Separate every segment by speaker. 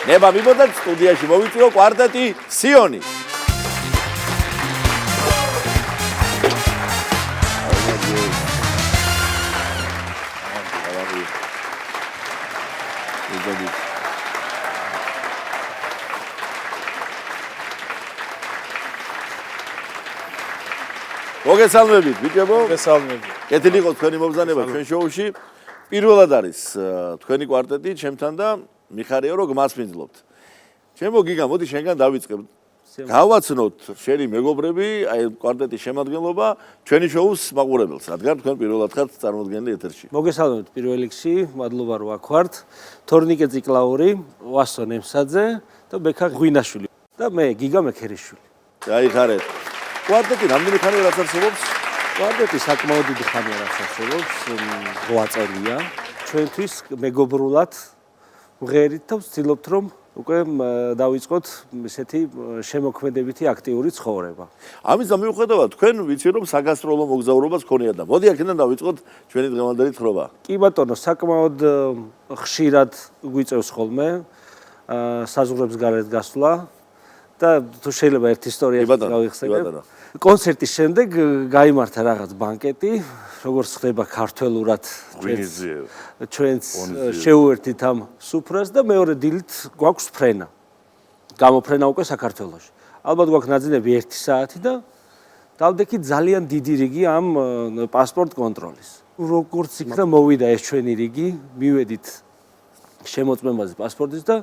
Speaker 1: ნება მიბოდათ სტუდიაში მოვიწვიო კვარტეტი სიონი. მოგესალმებით, ბიჭებო.
Speaker 2: მოგესალმებით.
Speaker 1: კეთილი იყოს თქვენი მობრძანება ჩვენ შოუში. პირველად არის თქვენი კვარტეტი ჩემთან და მიხარია რომ გმასპინძლობთ. ჩემო გიგა, მოდი შენგან დავიწყებ. გავაცნოთ შენი მეგობრები, აი კვარტეტის შემადგენლობა ჩვენი შოუს მაყურებელს, რადგან თქვენ პირველად ხართ წარმოდგენილი ეთერში.
Speaker 2: მოგესალმებით პირველ რიგში, მადლობა რომ აქ ვართ. თორნიკე ციკლაური, ვასო ნემსაძე და ბექა ღვინაშვილი და მე გიგა მექერიშვილი.
Speaker 1: გაიხარეთ. კვარტეტი რამდენი ხანია რაც არსებობს?
Speaker 2: კვარტეტი საკმაოდ დიდი ხანია რაც არსებობს, 8 წელია. ჩვენთვის მეგობრულად ვღერით და ვცდილობთ რომ უკვე დავიწყოთ ესეთი შემოქმედებითი აქტიური ცხოვრება.
Speaker 1: ამის მიუხედავად თქვენ ვიცი რომ საგასტროლო მოგზაურობას გქონიათ და მოდი აქედან დავიწყოთ ჩვენი დღევანდელი თხრობა.
Speaker 2: კი ბატონო, საკმაოდ ხშირად გვიწევს ხოლმე საზღვრებს გარეთ გასვლა და თუ შეიძლება ერთ ისტორიაში გავიხსენებ. კონცერტის შემდეგ გაიმართა რაღაც ბანკეტი, როგორც ხდება ქართველურად ჩვენს შეუერთით ამ სუფრას და მეორე დილით გვაქვს ფრენა. გამოფრენა უკვე საქართველოში. ალბათ გვაქვს ნაძინები 1 საათი და დავდექით ძალიან დიდი რიგი ამ პასპორტ კონტროლის. როგორც იქნა მოვიდა ეს ჩვენი რიგი, მივედით შემოწმებაზე პასპორტის და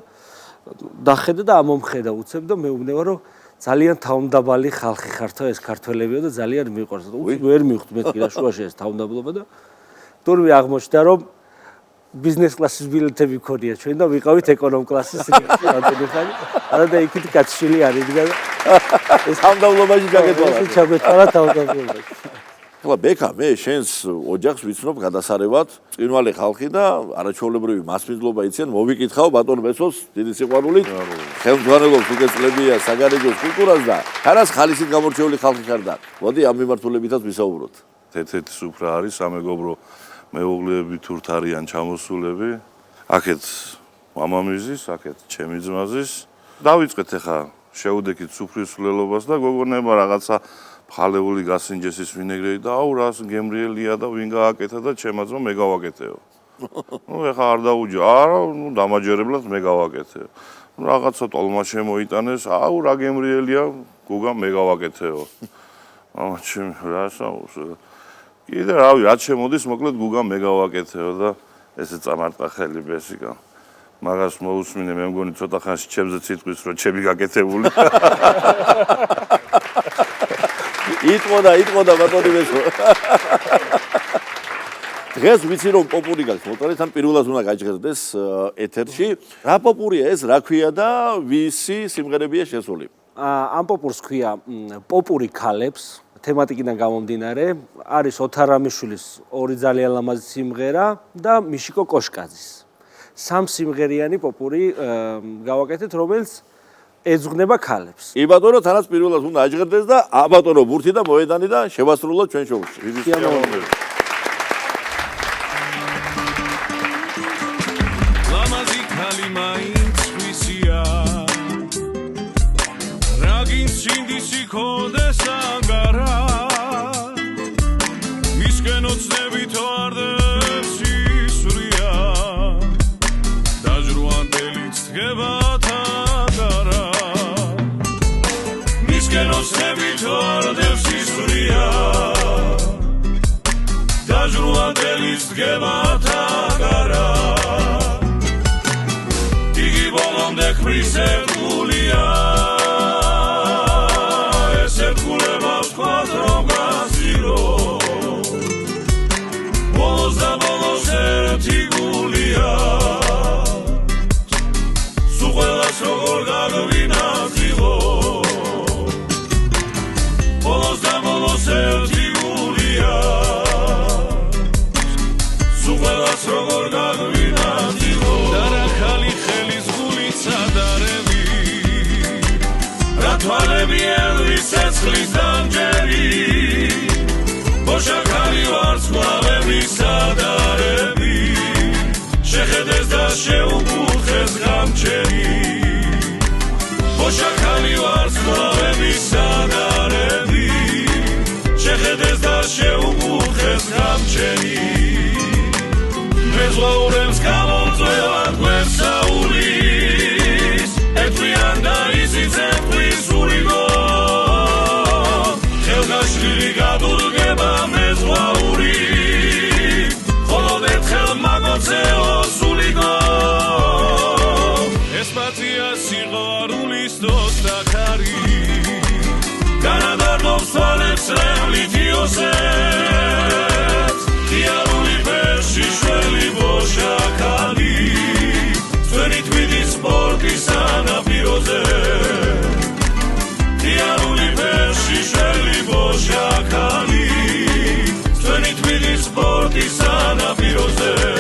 Speaker 2: დახედა და ამომხედა უცებ და მეუბნება რომ ძალიან თავმდაბალი ხალხი ხართო ეს ქართველებიო და ძალიან მიყვარს. ვერ მივხვდი მეთქი რა შუაში ეს თავმდაბლობა და თურმე აღმოჩნდა რომ ბიზნეს კლასის ბილეთები ქონია ჩვენ და ვიყავით ეკონომ კლასის რიგში ხანი. არა და იქით კაცშვილი არის და
Speaker 1: ეს თავმდაბლობაში გაკეთვალა.
Speaker 2: ეს ჩაგეთვალა თავმდაბლობაში.
Speaker 1: ხლა ბექა, მე შენს ოჯახს ვიცნობ გადასარევად, წინვალი ხალხი და არაჩვეულებრივი მასპინძლობა იციან, მოვიკითხავ ბატონ მესოს დიდი სიყვარულით. ხელმძღვანელობს უკვე წლებია საგარეჯოს კულტურას და ხარას ხალისით გამორჩეული ხალხი ხარ და მოდი ამ მიმართულებითაც ვისაუბროთ.
Speaker 3: ერთ-ერთი სუფრა არის სამეგობრო მეუღლეები თურთ არიან ჩამოსულები. აქეთ მამამისის, აქეთ ჩემი ძმაზის. დავიწყეთ ახლა შეუდექით სუფრის სულელობას და გოგონება რაღაცა ფალეული გასინჯესის ვინეგრეტი და აუ რას გემრიელია და ვინ გააკეთა და ჩემმა ძმა მე გავაკეთეო. ეხა არ დაუჯო, არა, დამაჯერებლად მე გავაკეთეო. რაღაცა ტოლმა შემოიტანეს, აუ რა გემრიელია, გოგა მე გავაკეთეო. აუ ჩემ რასაუს. კიდე რავი, რაც შემოდის, მოკლედ გუგა მე გავაკეთეო და ესე წამარტყა ხელი ბესიკა. მაგას მოусმინე მე მგონი ცოტა ხანში ჩემზე ციტყვის რომ ჩემი გაკეთებული.
Speaker 1: იტყოდა ბატონი მესო. დღეს ვიცი რომ პოპური გაქვს მოწოდეთ, ამ პირველად უნდა გაიჭერდეს ეთერში. რა პოპურია ეს, რა ქვია და ვისი სიმღერებია შესული?
Speaker 2: ამ პოპურს ქვია პოპური ქალებს, თემატიკიდან გამომდინარე, არის ოთარამიშვილის ორი ძალიან ლამაზი სიმღერა და მიშიკო კოშკაძის. 3 სიმღერიანი პოპური გავაკეთეთ, რომელიც ეძღვნება ქალებს.
Speaker 1: კი ბატონო, თანაც პირველად უნდა აჭერდეს და აბატონო ბურთი და მოედანი და შევასრულოთ ჩვენ შოუში.
Speaker 4: ლამაზი ქალი მაინც ვისია. რაგინ სინდისი ქონდეს ანგარა. მისკენ ოცნებით ვარდებს ისვრია. დაჟრუანდელიც დგება ოცნებით ვარდებს ისვრია. დაჟრუანდელიც დგება თაგარა. იგი ბოლომდე ქმრის ერთგულია. ეს ერთგულება ვთქვათ რომ გასწირო. ბოლოს და ბოლოს ერთი გულია. სულ ყველას როგორ გაგვინახილო. ერთი გულია. სულ ყველას როგორ გაგვინახილო. და რა ხალი ხელის გულით სადარები. რა თვალები ელვის ცეცხლის დამჯერი. მოშაქარი ვარცხლავები სადარები. შეხედეს და შეუკუთხეს გამჩერი. დესპაცია სიყვარულის დოსტაქარი განადარდობს თვალებს რემლით იოსებს ხიარული ფერში შველი ბოშაქალი ჩვენი თვითის სპორტის სანაპიროზე ხიარული ფერში შველი ბოშაქალი ჩვენი თვითის სპორტის სანაპიროზე